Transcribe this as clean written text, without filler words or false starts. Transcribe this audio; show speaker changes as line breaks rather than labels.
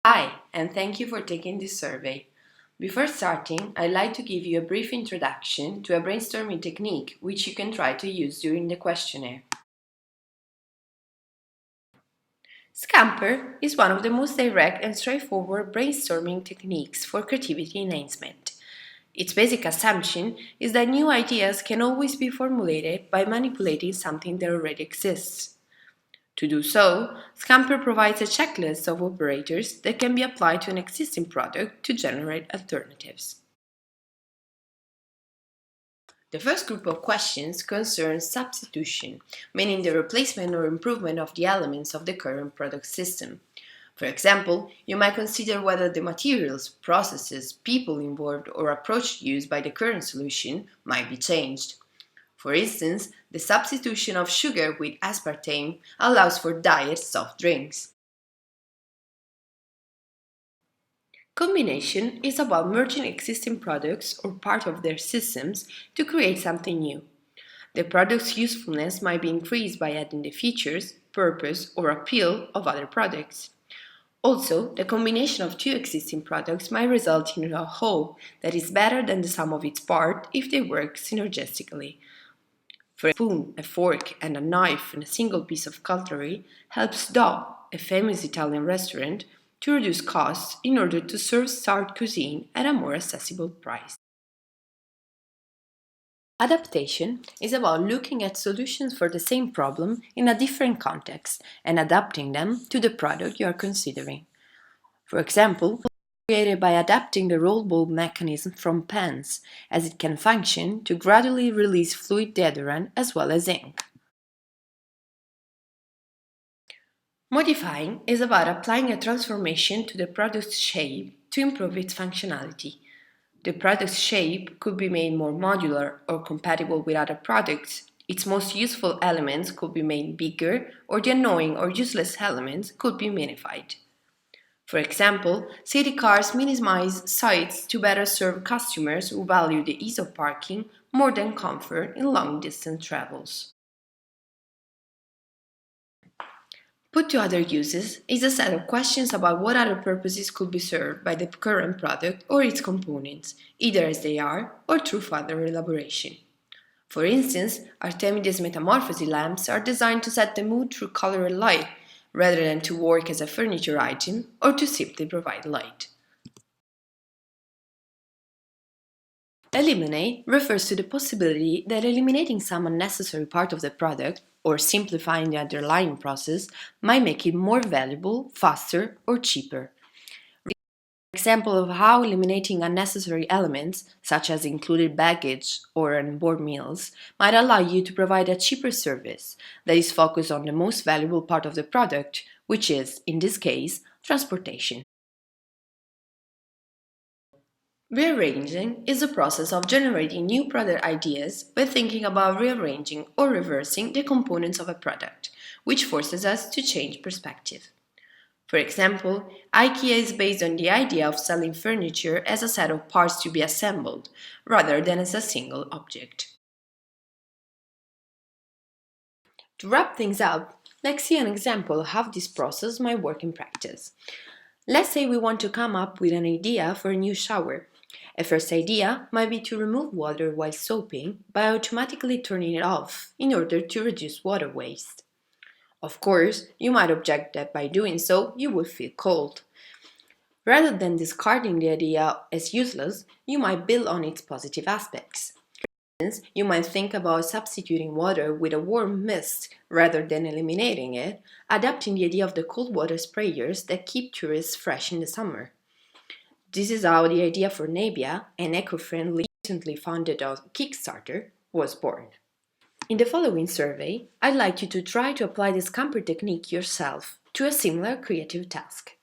Hi, and thank you for taking this survey. Before starting, I'd like to give you a brief introduction to a brainstorming technique which you can try to use during the questionnaire. Scamper is one of the most direct and straightforward brainstorming techniques for creativity enhancement. Its basic assumption is that new ideas can always be formulated by manipulating something that already exists. To do so, Scamper provides a checklist of operators that can be applied to an existing product to generate alternatives. The first group of questions concerns substitution, meaning the replacement or improvement of the elements of the current product system. For example, you might consider whether the materials, processes, people involved, or approach used by the current solution might be changed. For instance, the substitution of sugar with aspartame allows for diet soft drinks. Combination is about merging existing products or part of their systems to create something new. The product's usefulness might be increased by adding the features, purpose, or appeal of other products. Also, the combination of two existing products might result in a whole that is better than the sum of its parts if they work synergistically. For a spoon, a fork, and a knife in a single piece of cutlery helps Dough, a famous Italian restaurant, to reduce costs in order to serve South cuisine at a more accessible price. Adaptation is about looking at solutions for the same problem in a different context and adapting them to the product you are considering. For example, created by adapting the roll bulb mechanism from pens, as it can function to gradually release fluid deodorant as well as ink. Modifying is about applying a transformation to the product's shape to improve its functionality. The product's shape could be made more modular or compatible with other products. Its most useful elements could be made bigger, or the annoying or useless elements could be minified. For example, city cars minimize size to better serve customers who value the ease of parking more than comfort in long-distance travels. Put to other uses is a set of questions about what other purposes could be served by the current product or its components, either as they are or through further elaboration. For instance, Artemides metamorphosis lamps are designed to set the mood through color and light, rather than to work as a furniture item or to simply provide light. Eliminate refers to the possibility that eliminating some unnecessary part of the product or simplifying the underlying process might make it more valuable, faster, or cheaper. An example of how eliminating unnecessary elements, such as included baggage or onboard meals, might allow you to provide a cheaper service that is focused on the most valuable part of the product, which is, in this case, transportation. Rearranging is the process of generating new product ideas by thinking about rearranging or reversing the components of a product, which forces us to change perspective. For example, IKEA is based on the idea of selling furniture as a set of parts to be assembled, rather than as a single object. To wrap things up, let's see an example of how this process might work in practice. Let's say we want to come up with an idea for a new shower. A first idea might be to remove water while soaping by automatically turning it off in order to reduce water waste. Of course, you might object that by doing so, you will feel cold. Rather than discarding the idea as useless, you might build on its positive aspects. For instance, you might think about substituting water with a warm mist rather than eliminating it, adapting the idea of the cold water sprayers that keep tourists fresh in the summer. This is how the idea for Nabia, an eco-friendly recently founded on Kickstarter, was born. In the following survey, I'd like you to try to apply the Scamper technique yourself to a similar creative task.